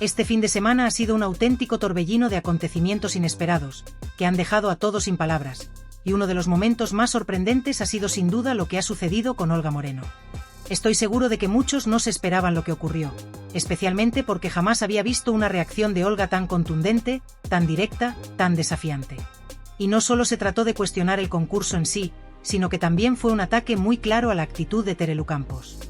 Este fin de semana ha sido un auténtico torbellino de acontecimientos inesperados, que han dejado a todos sin palabras, y uno de los momentos más sorprendentes ha sido sin duda lo que ha sucedido con Olga Moreno. Estoy seguro de que muchos no se esperaban lo que ocurrió, especialmente porque jamás había visto una reacción de Olga tan contundente, tan directa, tan desafiante. Y no solo se trató de cuestionar el concurso en sí, sino que también fue un ataque muy claro a la actitud de Terelu Campos.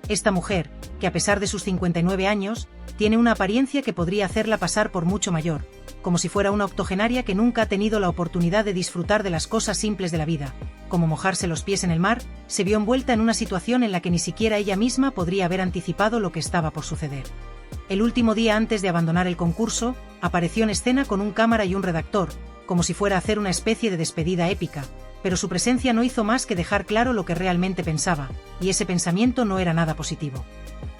Esta mujer, que a pesar de sus 59 años, tiene una apariencia que podría hacerla pasar por mucho mayor, como si fuera una octogenaria que nunca ha tenido la oportunidad de disfrutar de las cosas simples de la vida, como mojarse los pies en el mar, se vio envuelta en una situación en la que ni siquiera ella misma podría haber anticipado lo que estaba por suceder. El último día antes de abandonar el concurso, apareció en escena con un cámara y un redactor, como si fuera a hacer una especie de despedida épica, pero su presencia no hizo más que dejar claro lo que realmente pensaba, y ese pensamiento no era nada positivo.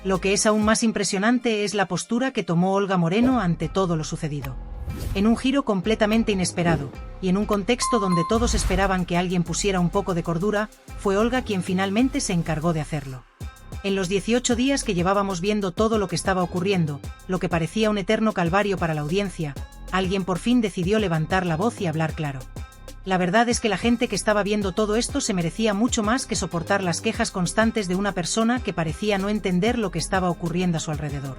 Lo que es aún más impresionante es la postura que tomó Olga Moreno ante todo lo sucedido. En un giro completamente inesperado, y en un contexto donde todos esperaban que alguien pusiera un poco de cordura, fue Olga quien finalmente se encargó de hacerlo. En los 18 días que llevábamos viendo todo lo que estaba ocurriendo, lo que parecía un eterno calvario para la audiencia, alguien por fin decidió levantar la voz y hablar claro. La verdad es que la gente que estaba viendo todo esto se merecía mucho más que soportar las quejas constantes de una persona que parecía no entender lo que estaba ocurriendo a su alrededor.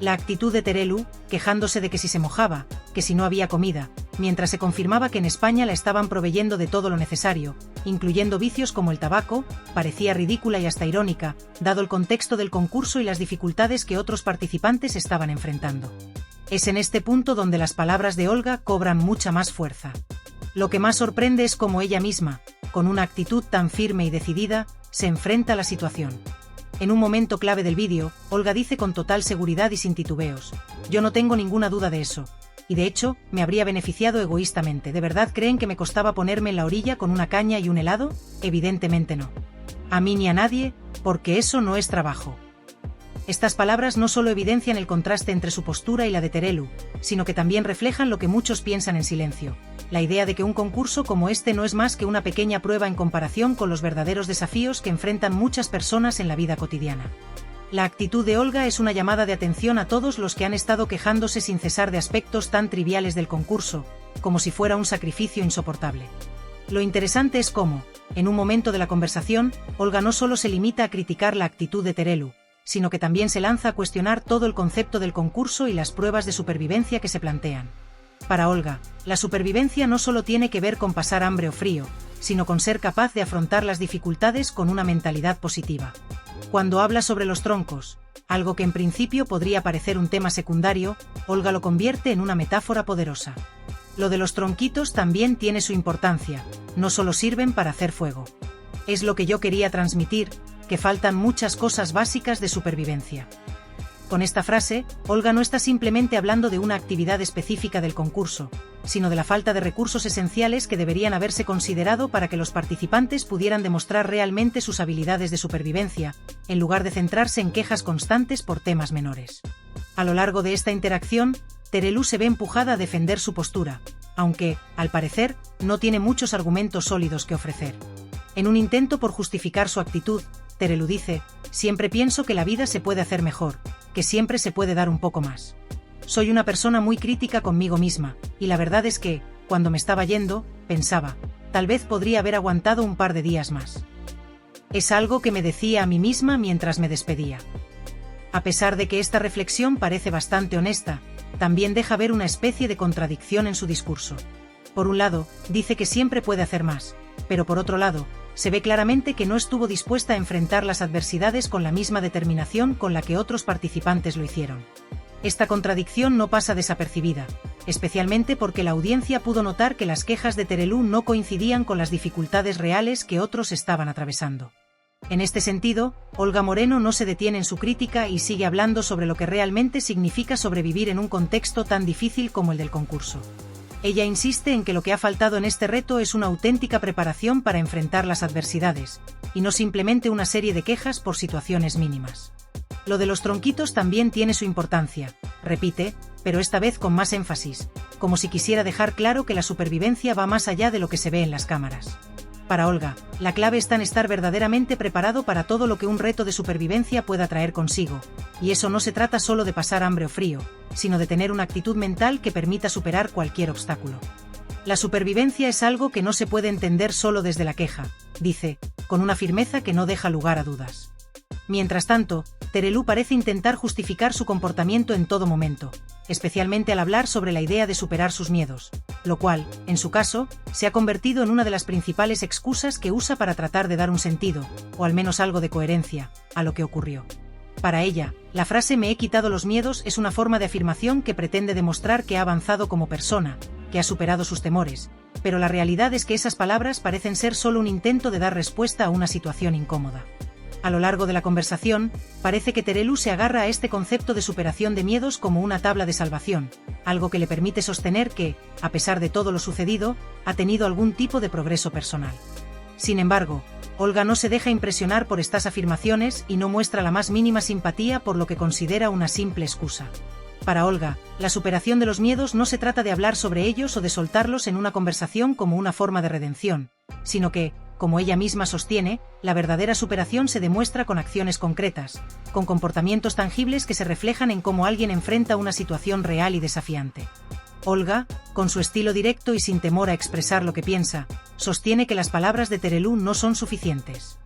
La actitud de Terelu, quejándose de que si se mojaba, que si no había comida, mientras se confirmaba que en España la estaban proveyendo de todo lo necesario, incluyendo vicios como el tabaco, parecía ridícula y hasta irónica, dado el contexto del concurso y las dificultades que otros participantes estaban enfrentando. Es en este punto donde las palabras de Olga cobran mucha más fuerza. Lo que más sorprende es cómo ella misma, con una actitud tan firme y decidida, se enfrenta a la situación. En un momento clave del vídeo, Olga dice con total seguridad y sin titubeos: "Yo no tengo ninguna duda de eso. Y de hecho, me habría beneficiado egoístamente. ¿De verdad creen que me costaba ponerme en la orilla con una caña y un helado? Evidentemente no. A mí ni a nadie, porque eso no es trabajo". Estas palabras no solo evidencian el contraste entre su postura y la de Terelu, sino que también reflejan lo que muchos piensan en silencio: la idea de que un concurso como este no es más que una pequeña prueba en comparación con los verdaderos desafíos que enfrentan muchas personas en la vida cotidiana. La actitud de Olga es una llamada de atención a todos los que han estado quejándose sin cesar de aspectos tan triviales del concurso, como si fuera un sacrificio insoportable. Lo interesante es cómo, en un momento de la conversación, Olga no solo se limita a criticar la actitud de Terelu, sino que también se lanza a cuestionar todo el concepto del concurso y las pruebas de supervivencia que se plantean. Para Olga, la supervivencia no solo tiene que ver con pasar hambre o frío, sino con ser capaz de afrontar las dificultades con una mentalidad positiva. Cuando habla sobre los troncos, algo que en principio podría parecer un tema secundario, Olga lo convierte en una metáfora poderosa. Lo de los tronquitos también tiene su importancia, no solo sirven para hacer fuego. Es lo que yo quería transmitir, que faltan muchas cosas básicas de supervivencia. Con esta frase, Olga no está simplemente hablando de una actividad específica del concurso, sino de la falta de recursos esenciales que deberían haberse considerado para que los participantes pudieran demostrar realmente sus habilidades de supervivencia, en lugar de centrarse en quejas constantes por temas menores. A lo largo de esta interacción, Terelu se ve empujada a defender su postura, aunque, al parecer, no tiene muchos argumentos sólidos que ofrecer. En un intento por justificar su actitud, Terelu dice: "Siempre pienso que la vida se puede hacer mejor, que siempre se puede dar un poco más. Soy una persona muy crítica conmigo misma, y la verdad es que, cuando me estaba yendo, pensaba, tal vez podría haber aguantado un par de días más". Es algo que me decía a mí misma mientras me despedía. A pesar de que esta reflexión parece bastante honesta, también deja ver una especie de contradicción en su discurso. Por un lado, dice que siempre puede hacer más, pero por otro lado, se ve claramente que no estuvo dispuesta a enfrentar las adversidades con la misma determinación con la que otros participantes lo hicieron. Esta contradicción no pasa desapercibida, especialmente porque la audiencia pudo notar que las quejas de Terelu no coincidían con las dificultades reales que otros estaban atravesando. En este sentido, Olga Moreno no se detiene en su crítica y sigue hablando sobre lo que realmente significa sobrevivir en un contexto tan difícil como el del concurso. Ella insiste en que lo que ha faltado en este reto es una auténtica preparación para enfrentar las adversidades, y no simplemente una serie de quejas por situaciones mínimas. Lo de los tronquitos también tiene su importancia, repite, pero esta vez con más énfasis, como si quisiera dejar claro que la supervivencia va más allá de lo que se ve en las cámaras. Para Olga, la clave está en estar verdaderamente preparado para todo lo que un reto de supervivencia pueda traer consigo, y eso no se trata solo de pasar hambre o frío, sino de tener una actitud mental que permita superar cualquier obstáculo. La supervivencia es algo que no se puede entender solo desde la queja, dice, con una firmeza que no deja lugar a dudas. Mientras tanto, Terelu parece intentar justificar su comportamiento en todo momento, especialmente al hablar sobre la idea de superar sus miedos, lo cual, en su caso, se ha convertido en una de las principales excusas que usa para tratar de dar un sentido, o al menos algo de coherencia, a lo que ocurrió. Para ella, la frase "me he quitado los miedos" es una forma de afirmación que pretende demostrar que ha avanzado como persona, que ha superado sus temores, pero la realidad es que esas palabras parecen ser solo un intento de dar respuesta a una situación incómoda. A lo largo de la conversación, parece que Terelu se agarra a este concepto de superación de miedos como una tabla de salvación, algo que le permite sostener que, a pesar de todo lo sucedido, ha tenido algún tipo de progreso personal. Sin embargo, Olga no se deja impresionar por estas afirmaciones y no muestra la más mínima simpatía por lo que considera una simple excusa. Para Olga, la superación de los miedos no se trata de hablar sobre ellos o de soltarlos en una conversación como una forma de redención, sino que, como ella misma sostiene, la verdadera superación se demuestra con acciones concretas, con comportamientos tangibles que se reflejan en cómo alguien enfrenta una situación real y desafiante. Olga, con su estilo directo y sin temor a expresar lo que piensa, sostiene que las palabras de Terelu no son suficientes.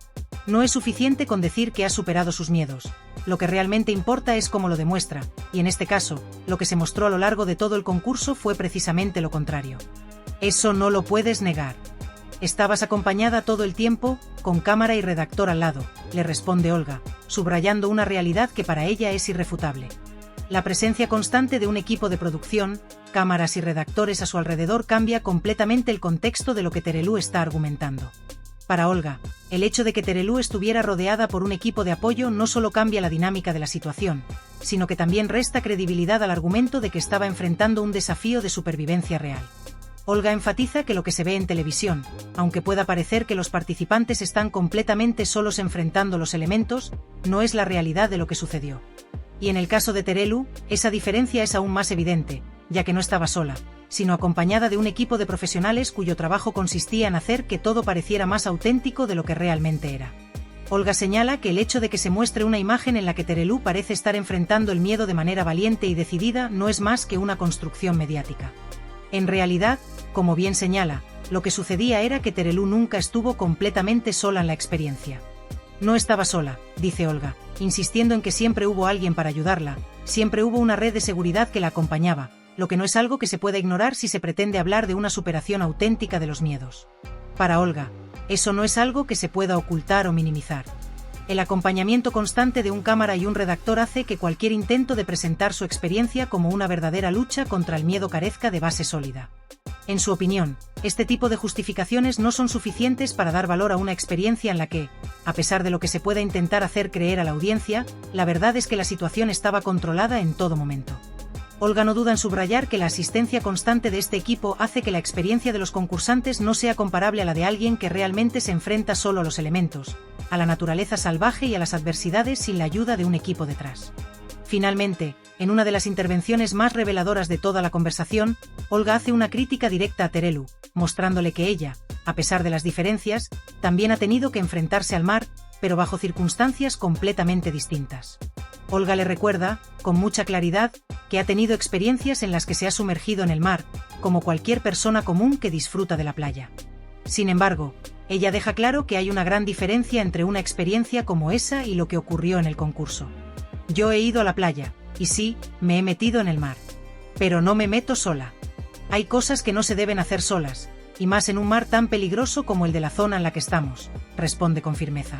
No es suficiente con decir que ha superado sus miedos, lo que realmente importa es cómo lo demuestra, y en este caso, lo que se mostró a lo largo de todo el concurso fue precisamente lo contrario. Eso no lo puedes negar. Estabas acompañada todo el tiempo, con cámara y redactor al lado, le responde Olga, subrayando una realidad que para ella es irrefutable. La presencia constante de un equipo de producción, cámaras y redactores a su alrededor cambia completamente el contexto de lo que Terelu está argumentando. Para Olga, el hecho de que Terelu estuviera rodeada por un equipo de apoyo no solo cambia la dinámica de la situación, sino que también resta credibilidad al argumento de que estaba enfrentando un desafío de supervivencia real. Olga enfatiza que lo que se ve en televisión, aunque pueda parecer que los participantes están completamente solos enfrentando los elementos, no es la realidad de lo que sucedió. Y en el caso de Terelu, esa diferencia es aún más evidente, ya que no estaba sola, sino acompañada de un equipo de profesionales cuyo trabajo consistía en hacer que todo pareciera más auténtico de lo que realmente era. Olga señala que el hecho de que se muestre una imagen en la que Terelu parece estar enfrentando el miedo de manera valiente y decidida no es más que una construcción mediática. En realidad, como bien señala, lo que sucedía era que Terelu nunca estuvo completamente sola en la experiencia. No estaba sola, dice Olga, insistiendo en que siempre hubo alguien para ayudarla, siempre hubo una red de seguridad que la acompañaba, lo que no es algo que se pueda ignorar si se pretende hablar de una superación auténtica de los miedos. Para Olga, eso no es algo que se pueda ocultar o minimizar. El acompañamiento constante de un cámara y un redactor hace que cualquier intento de presentar su experiencia como una verdadera lucha contra el miedo carezca de base sólida. En su opinión, este tipo de justificaciones no son suficientes para dar valor a una experiencia en la que, a pesar de lo que se pueda intentar hacer creer a la audiencia, la verdad es que la situación estaba controlada en todo momento. Olga no duda en subrayar que la asistencia constante de este equipo hace que la experiencia de los concursantes no sea comparable a la de alguien que realmente se enfrenta solo a los elementos, a la naturaleza salvaje y a las adversidades sin la ayuda de un equipo detrás. Finalmente, en una de las intervenciones más reveladoras de toda la conversación, Olga hace una crítica directa a Terelu, mostrándole que ella, a pesar de las diferencias, también ha tenido que enfrentarse al mar, pero bajo circunstancias completamente distintas. Olga le recuerda, con mucha claridad, que ha tenido experiencias en las que se ha sumergido en el mar, como cualquier persona común que disfruta de la playa. Sin embargo, ella deja claro que hay una gran diferencia entre una experiencia como esa y lo que ocurrió en el concurso. Yo he ido a la playa, y sí, me he metido en el mar. Pero no me meto sola. Hay cosas que no se deben hacer solas, y más en un mar tan peligroso como el de la zona en la que estamos, responde con firmeza.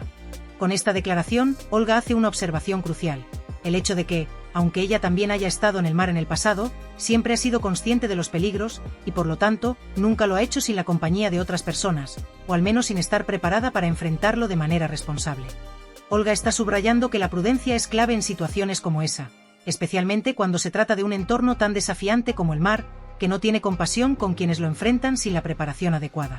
Con esta declaración, Olga hace una observación crucial, el hecho de que, aunque ella también haya estado en el mar en el pasado, siempre ha sido consciente de los peligros, y por lo tanto, nunca lo ha hecho sin la compañía de otras personas, o al menos sin estar preparada para enfrentarlo de manera responsable. Olga está subrayando que la prudencia es clave en situaciones como esa, especialmente cuando se trata de un entorno tan desafiante como el mar, que no tiene compasión con quienes lo enfrentan sin la preparación adecuada.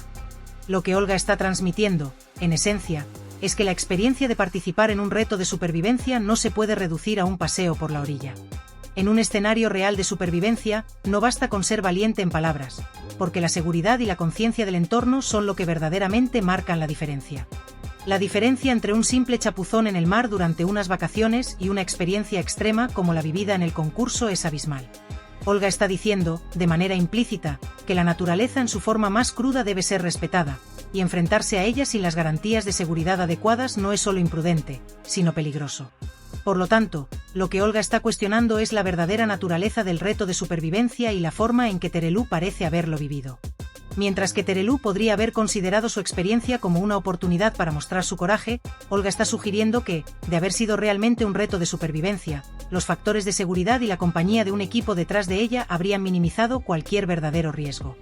Lo que Olga está transmitiendo, en esencia, es que la experiencia de participar en un reto de supervivencia no se puede reducir a un paseo por la orilla. En un escenario real de supervivencia, no basta con ser valiente en palabras, porque la seguridad y la conciencia del entorno son lo que verdaderamente marcan la diferencia. La diferencia entre un simple chapuzón en el mar durante unas vacaciones y una experiencia extrema como la vivida en el concurso es abismal. Olga está diciendo, de manera implícita, que la naturaleza en su forma más cruda debe ser respetada, y enfrentarse a ella sin las garantías de seguridad adecuadas no es solo imprudente, sino peligroso. Por lo tanto, lo que Olga está cuestionando es la verdadera naturaleza del reto de supervivencia y la forma en que Terelu parece haberlo vivido. Mientras que Terelu podría haber considerado su experiencia como una oportunidad para mostrar su coraje, Olga está sugiriendo que, de haber sido realmente un reto de supervivencia, los factores de seguridad y la compañía de un equipo detrás de ella habrían minimizado cualquier verdadero riesgo.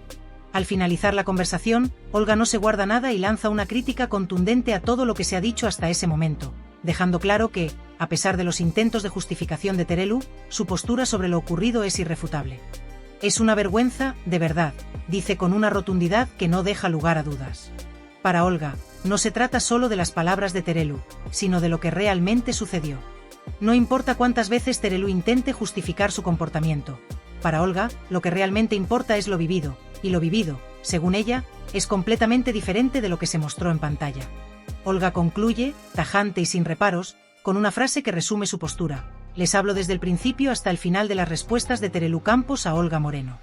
Al finalizar la conversación, Olga no se guarda nada y lanza una crítica contundente a todo lo que se ha dicho hasta ese momento, dejando claro que, a pesar de los intentos de justificación de Terelu, su postura sobre lo ocurrido es irrefutable. Es una vergüenza, de verdad, dice con una rotundidad que no deja lugar a dudas. Para Olga, no se trata solo de las palabras de Terelu, sino de lo que realmente sucedió. No importa cuántas veces Terelu intente justificar su comportamiento. Para Olga, lo que realmente importa es lo vivido, y lo vivido, según ella, es completamente diferente de lo que se mostró en pantalla. Olga concluye, tajante y sin reparos, con una frase que resume su postura: les hablo desde el principio hasta el final de las respuestas de Terelu Campos a Olga Moreno.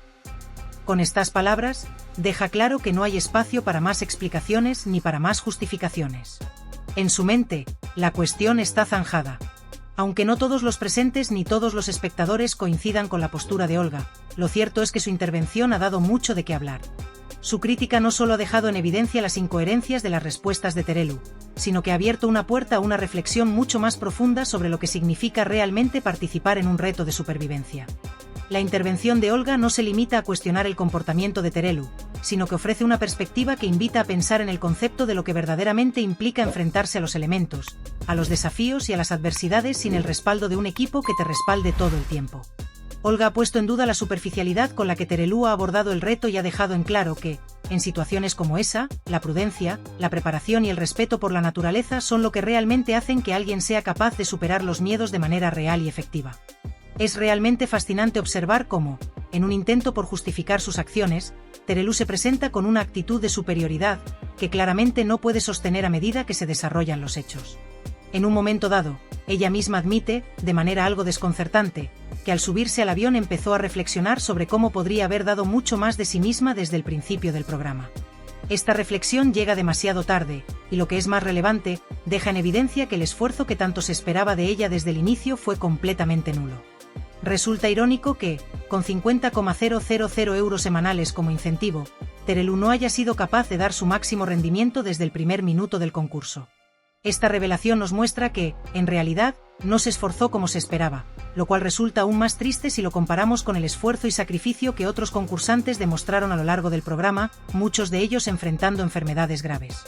Con estas palabras, deja claro que no hay espacio para más explicaciones ni para más justificaciones. En su mente, la cuestión está zanjada. Aunque no todos los presentes ni todos los espectadores coincidan con la postura de Olga, lo cierto es que su intervención ha dado mucho de qué hablar. Su crítica no solo ha dejado en evidencia las incoherencias de las respuestas de Terelu, sino que ha abierto una puerta a una reflexión mucho más profunda sobre lo que significa realmente participar en un reto de supervivencia. La intervención de Olga no se limita a cuestionar el comportamiento de Terelu, sino que ofrece una perspectiva que invita a pensar en el concepto de lo que verdaderamente implica enfrentarse a los elementos, a los desafíos y a las adversidades sin el respaldo de un equipo que te respalde todo el tiempo. Olga ha puesto en duda la superficialidad con la que Terelu ha abordado el reto y ha dejado en claro que, en situaciones como esa, la prudencia, la preparación y el respeto por la naturaleza son lo que realmente hacen que alguien sea capaz de superar los miedos de manera real y efectiva. Es realmente fascinante observar cómo, en un intento por justificar sus acciones, Terelu se presenta con una actitud de superioridad que claramente no puede sostener a medida que se desarrollan los hechos. En un momento dado, ella misma admite, de manera algo desconcertante, que al subirse al avión empezó a reflexionar sobre cómo podría haber dado mucho más de sí misma desde el principio del programa. Esta reflexión llega demasiado tarde, y lo que es más relevante, deja en evidencia que el esfuerzo que tanto se esperaba de ella desde el inicio fue completamente nulo. Resulta irónico que, con 50,000 euros semanales como incentivo, Terelu no haya sido capaz de dar su máximo rendimiento desde el primer minuto del concurso. Esta revelación nos muestra que, en realidad, no se esforzó como se esperaba, lo cual resulta aún más triste si lo comparamos con el esfuerzo y sacrificio que otros concursantes demostraron a lo largo del programa, muchos de ellos enfrentando enfermedades graves.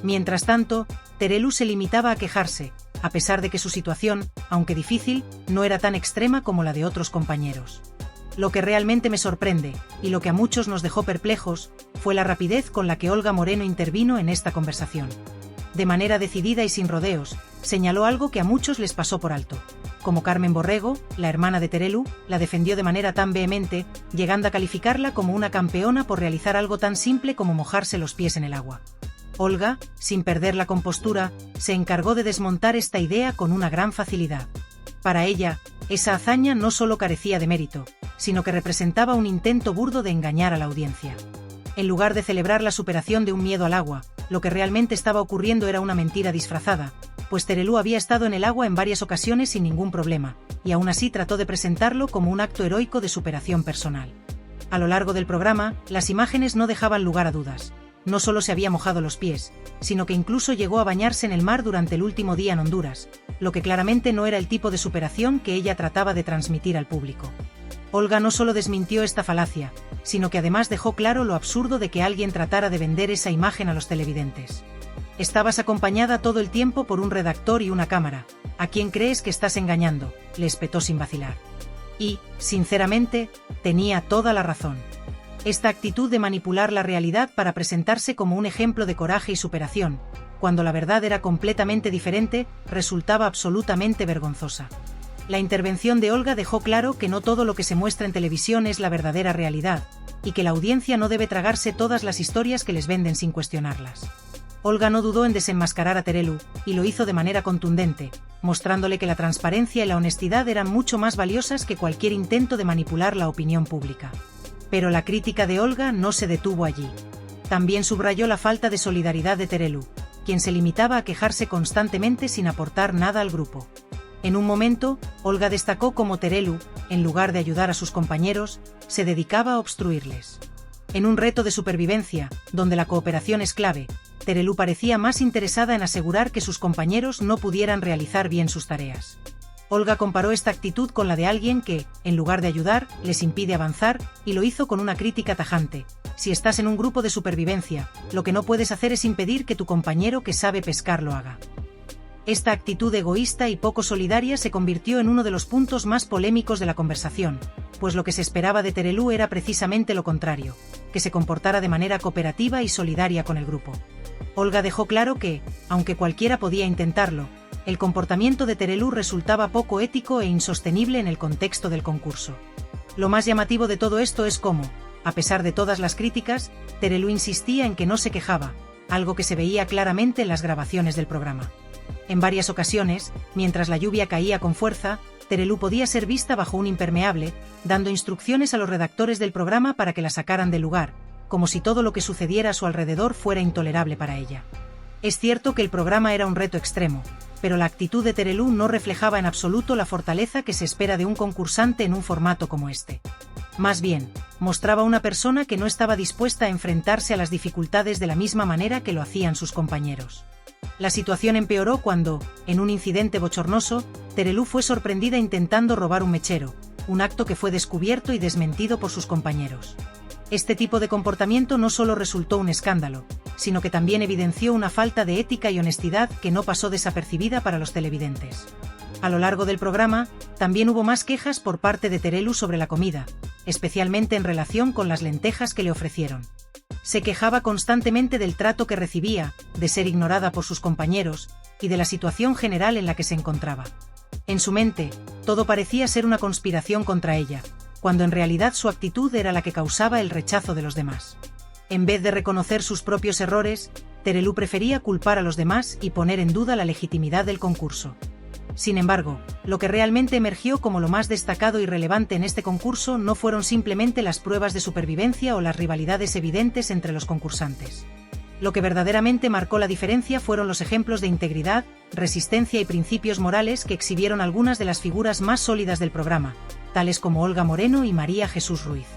Mientras tanto, Terelu se limitaba a quejarse, a pesar de que su situación, aunque difícil, no era tan extrema como la de otros compañeros. Lo que realmente me sorprende, y lo que a muchos nos dejó perplejos, fue la rapidez con la que Olga Moreno intervino en esta conversación. De manera decidida y sin rodeos, señaló algo que a muchos les pasó por alto. Como Carmen Borrego, la hermana de Terelu, la defendió de manera tan vehemente, llegando a calificarla como una campeona por realizar algo tan simple como mojarse los pies en el agua. Olga, sin perder la compostura, se encargó de desmontar esta idea con una gran facilidad. Para ella, esa hazaña no solo carecía de mérito, sino que representaba un intento burdo de engañar a la audiencia. En lugar de celebrar la superación de un miedo al agua, lo que realmente estaba ocurriendo era una mentira disfrazada, pues Terelu había estado en el agua en varias ocasiones sin ningún problema, y aún así trató de presentarlo como un acto heroico de superación personal. A lo largo del programa, las imágenes no dejaban lugar a dudas. No solo se había mojado los pies, sino que incluso llegó a bañarse en el mar durante el último día en Honduras, lo que claramente no era el tipo de superación que ella trataba de transmitir al público. Olga no solo desmintió esta falacia, sino que además dejó claro lo absurdo de que alguien tratara de vender esa imagen a los televidentes. Estabas acompañada todo el tiempo por un redactor y una cámara. ¿A quién crees que estás engañando?, le espetó sin vacilar. Y, sinceramente, tenía toda la razón. Esta actitud de manipular la realidad para presentarse como un ejemplo de coraje y superación, cuando la verdad era completamente diferente, resultaba absolutamente vergonzosa. La intervención de Olga dejó claro que no todo lo que se muestra en televisión es la verdadera realidad, y que la audiencia no debe tragarse todas las historias que les venden sin cuestionarlas. Olga no dudó en desenmascarar a Terelu, y lo hizo de manera contundente, mostrándole que la transparencia y la honestidad eran mucho más valiosas que cualquier intento de manipular la opinión pública. Pero la crítica de Olga no se detuvo allí. También subrayó la falta de solidaridad de Terelu, quien se limitaba a quejarse constantemente sin aportar nada al grupo. En un momento, Olga destacó cómo Terelu, en lugar de ayudar a sus compañeros, se dedicaba a obstruirles. En un reto de supervivencia, donde la cooperación es clave, Terelu parecía más interesada en asegurar que sus compañeros no pudieran realizar bien sus tareas. Olga comparó esta actitud con la de alguien que, en lugar de ayudar, les impide avanzar, y lo hizo con una crítica tajante. Si estás en un grupo de supervivencia, lo que no puedes hacer es impedir que tu compañero que sabe pescar lo haga. Esta actitud egoísta y poco solidaria se convirtió en uno de los puntos más polémicos de la conversación, pues lo que se esperaba de Terelu era precisamente lo contrario, que se comportara de manera cooperativa y solidaria con el grupo. Olga dejó claro que, aunque cualquiera podía intentarlo, el comportamiento de Terelu resultaba poco ético e insostenible en el contexto del concurso. Lo más llamativo de todo esto es cómo, a pesar de todas las críticas, Terelu insistía en que no se quejaba, algo que se veía claramente en las grabaciones del programa. En varias ocasiones, mientras la lluvia caía con fuerza, Terelu podía ser vista bajo un impermeable, dando instrucciones a los redactores del programa para que la sacaran del lugar, como si todo lo que sucediera a su alrededor fuera intolerable para ella. Es cierto que el programa era un reto extremo, pero la actitud de Terelu no reflejaba en absoluto la fortaleza que se espera de un concursante en un formato como este. Más bien, mostraba una persona que no estaba dispuesta a enfrentarse a las dificultades de la misma manera que lo hacían sus compañeros. La situación empeoró cuando, en un incidente bochornoso, Terelu fue sorprendida intentando robar un mechero, un acto que fue descubierto y desmentido por sus compañeros. Este tipo de comportamiento no solo resultó un escándalo, sino que también evidenció una falta de ética y honestidad que no pasó desapercibida para los televidentes. A lo largo del programa, también hubo más quejas por parte de Terelu sobre la comida, especialmente en relación con las lentejas que le ofrecieron. Se quejaba constantemente del trato que recibía, de ser ignorada por sus compañeros, y de la situación general en la que se encontraba. En su mente, todo parecía ser una conspiración contra ella, cuando en realidad su actitud era la que causaba el rechazo de los demás. En vez de reconocer sus propios errores, Terelu prefería culpar a los demás y poner en duda la legitimidad del concurso. Sin embargo, lo que realmente emergió como lo más destacado y relevante en este concurso no fueron simplemente las pruebas de supervivencia o las rivalidades evidentes entre los concursantes. Lo que verdaderamente marcó la diferencia fueron los ejemplos de integridad, resistencia y principios morales que exhibieron algunas de las figuras más sólidas del programa, tales como Olga Moreno y María Jesús Ruiz.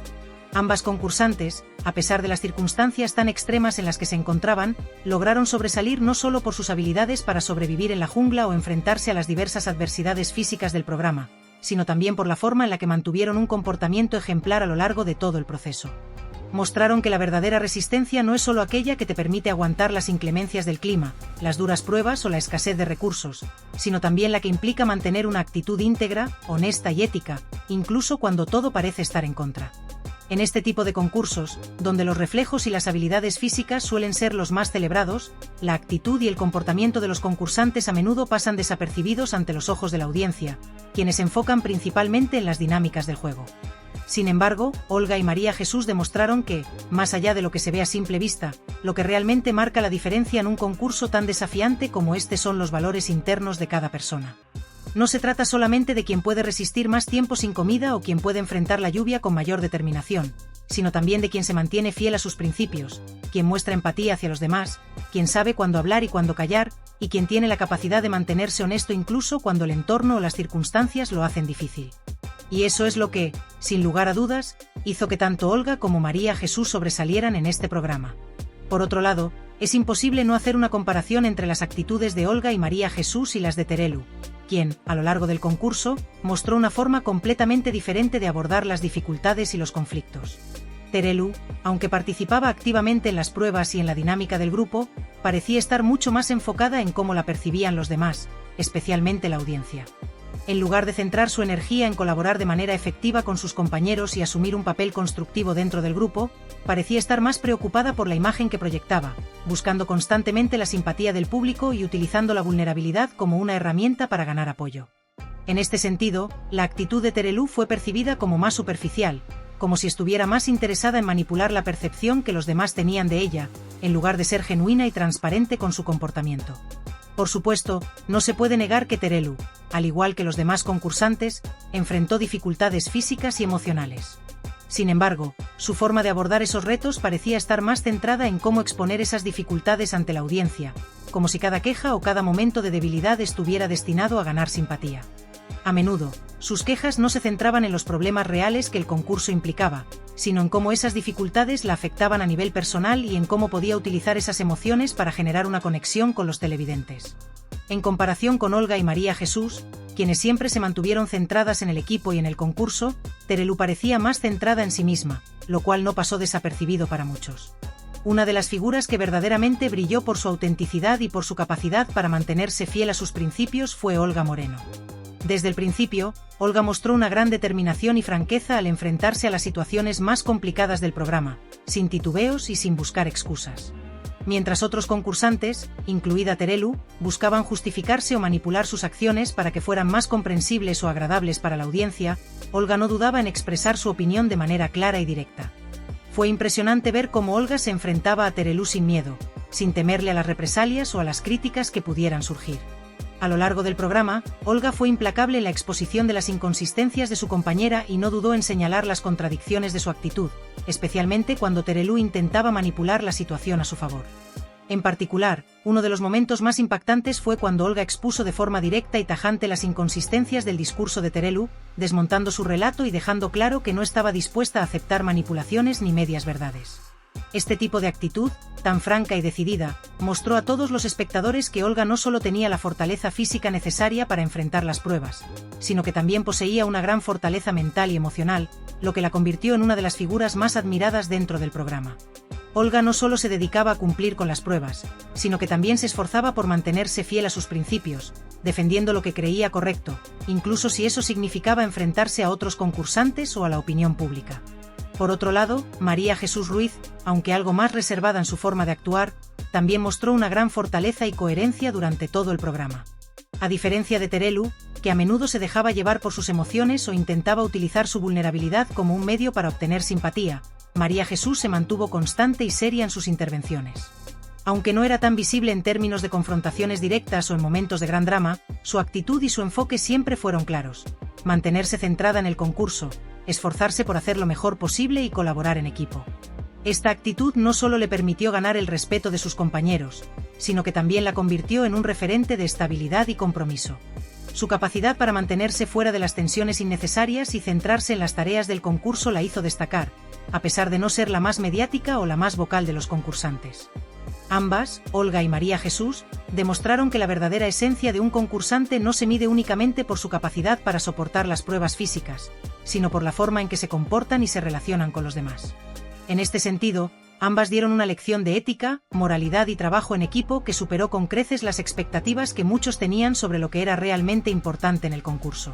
Ambas concursantes, a pesar de las circunstancias tan extremas en las que se encontraban, lograron sobresalir no solo por sus habilidades para sobrevivir en la jungla o enfrentarse a las diversas adversidades físicas del programa, sino también por la forma en la que mantuvieron un comportamiento ejemplar a lo largo de todo el proceso. Mostraron que la verdadera resistencia no es solo aquella que te permite aguantar las inclemencias del clima, las duras pruebas o la escasez de recursos, sino también la que implica mantener una actitud íntegra, honesta y ética, incluso cuando todo parece estar en contra. En este tipo de concursos, donde los reflejos y las habilidades físicas suelen ser los más celebrados, la actitud y el comportamiento de los concursantes a menudo pasan desapercibidos ante los ojos de la audiencia, quienes se enfocan principalmente en las dinámicas del juego. Sin embargo, Olga y María Jesús demostraron que, más allá de lo que se ve a simple vista, lo que realmente marca la diferencia en un concurso tan desafiante como este son los valores internos de cada persona. No se trata solamente de quien puede resistir más tiempo sin comida o quien puede enfrentar la lluvia con mayor determinación, sino también de quien se mantiene fiel a sus principios, quien muestra empatía hacia los demás, quien sabe cuándo hablar y cuándo callar, y quien tiene la capacidad de mantenerse honesto incluso cuando el entorno o las circunstancias lo hacen difícil. Y eso es lo que, sin lugar a dudas, hizo que tanto Olga como María Jesús sobresalieran en este programa. Por otro lado, es imposible no hacer una comparación entre las actitudes de Olga y María Jesús y las de Terelu, quien, a lo largo del concurso, mostró una forma completamente diferente de abordar las dificultades y los conflictos. Terelu, aunque participaba activamente en las pruebas y en la dinámica del grupo, parecía estar mucho más enfocada en cómo la percibían los demás, especialmente la audiencia. En lugar de centrar su energía en colaborar de manera efectiva con sus compañeros y asumir un papel constructivo dentro del grupo, parecía estar más preocupada por la imagen que proyectaba, buscando constantemente la simpatía del público y utilizando la vulnerabilidad como una herramienta para ganar apoyo. En este sentido, la actitud de Terelu fue percibida como más superficial, como si estuviera más interesada en manipular la percepción que los demás tenían de ella, en lugar de ser genuina y transparente con su comportamiento. Por supuesto, no se puede negar que Terelu, al igual que los demás concursantes, enfrentó dificultades físicas y emocionales. Sin embargo, su forma de abordar esos retos parecía estar más centrada en cómo exponer esas dificultades ante la audiencia, como si cada queja o cada momento de debilidad estuviera destinado a ganar simpatía. A menudo, sus quejas no se centraban en los problemas reales que el concurso implicaba, sino en cómo esas dificultades la afectaban a nivel personal y en cómo podía utilizar esas emociones para generar una conexión con los televidentes. En comparación con Olga y María Jesús, quienes siempre se mantuvieron centradas en el equipo y en el concurso, Terelu parecía más centrada en sí misma, lo cual no pasó desapercibido para muchos. Una de las figuras que verdaderamente brilló por su autenticidad y por su capacidad para mantenerse fiel a sus principios fue Olga Moreno. Desde el principio, Olga mostró una gran determinación y franqueza al enfrentarse a las situaciones más complicadas del programa, sin titubeos y sin buscar excusas. Mientras otros concursantes, incluida Terelu, buscaban justificarse o manipular sus acciones para que fueran más comprensibles o agradables para la audiencia, Olga no dudaba en expresar su opinión de manera clara y directa. Fue impresionante ver cómo Olga se enfrentaba a Terelu sin miedo, sin temerle a las represalias o a las críticas que pudieran surgir. A lo largo del programa, Olga fue implacable en la exposición de las inconsistencias de su compañera y no dudó en señalar las contradicciones de su actitud, especialmente cuando Terelu intentaba manipular la situación a su favor. En particular, uno de los momentos más impactantes fue cuando Olga expuso de forma directa y tajante las inconsistencias del discurso de Terelu, desmontando su relato y dejando claro que no estaba dispuesta a aceptar manipulaciones ni medias verdades. Este tipo de actitud, tan franca y decidida, mostró a todos los espectadores que Olga no solo tenía la fortaleza física necesaria para enfrentar las pruebas, sino que también poseía una gran fortaleza mental y emocional, lo que la convirtió en una de las figuras más admiradas dentro del programa. Olga no solo se dedicaba a cumplir con las pruebas, sino que también se esforzaba por mantenerse fiel a sus principios, defendiendo lo que creía correcto, incluso si eso significaba enfrentarse a otros concursantes o a la opinión pública. Por otro lado, María Jesús Ruiz, aunque algo más reservada en su forma de actuar, también mostró una gran fortaleza y coherencia durante todo el programa. A diferencia de Terelu, que a menudo se dejaba llevar por sus emociones o intentaba utilizar su vulnerabilidad como un medio para obtener simpatía, María Jesús se mantuvo constante y seria en sus intervenciones. Aunque no era tan visible en términos de confrontaciones directas o en momentos de gran drama, su actitud y su enfoque siempre fueron claros: mantenerse centrada en el concurso, esforzarse por hacer lo mejor posible y colaborar en equipo. Esta actitud no solo le permitió ganar el respeto de sus compañeros, sino que también la convirtió en un referente de estabilidad y compromiso. Su capacidad para mantenerse fuera de las tensiones innecesarias y centrarse en las tareas del concurso la hizo destacar, a pesar de no ser la más mediática o la más vocal de los concursantes. Ambas, Olga y María Jesús, demostraron que la verdadera esencia de un concursante no se mide únicamente por su capacidad para soportar las pruebas físicas, sino por la forma en que se comportan y se relacionan con los demás. En este sentido, ambas dieron una lección de ética, moralidad y trabajo en equipo que superó con creces las expectativas que muchos tenían sobre lo que era realmente importante en el concurso.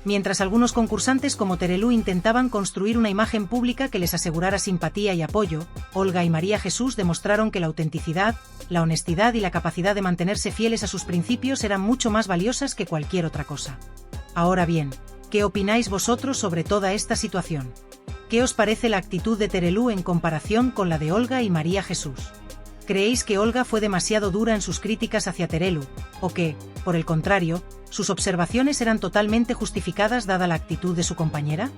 Mientras algunos concursantes como Terelu intentaban construir una imagen pública que les asegurara simpatía y apoyo, Olga y María Jesús demostraron que la autenticidad, la honestidad y la capacidad de mantenerse fieles a sus principios eran mucho más valiosas que cualquier otra cosa. Ahora bien, ¿qué opináis vosotros sobre toda esta situación? ¿Qué os parece la actitud de Terelu en comparación con la de Olga y María Jesús? ¿Creéis que Olga fue demasiado dura en sus críticas hacia Terelu, o que, por el contrario, sus observaciones eran totalmente justificadas dada la actitud de su compañera?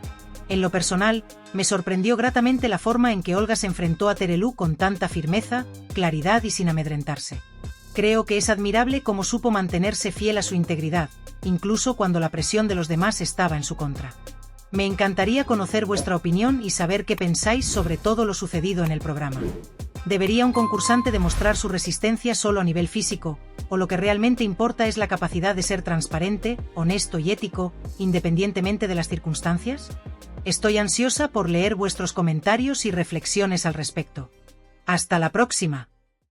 En lo personal, me sorprendió gratamente la forma en que Olga se enfrentó a Terelu con tanta firmeza, claridad y sin amedrentarse. Creo que es admirable cómo supo mantenerse fiel a su integridad, incluso cuando la presión de los demás estaba en su contra. Me encantaría conocer vuestra opinión y saber qué pensáis sobre todo lo sucedido en el programa. ¿Debería un concursante demostrar su resistencia solo a nivel físico, o lo que realmente importa es la capacidad de ser transparente, honesto y ético, independientemente de las circunstancias? Estoy ansiosa por leer vuestros comentarios y reflexiones al respecto. ¡Hasta la próxima!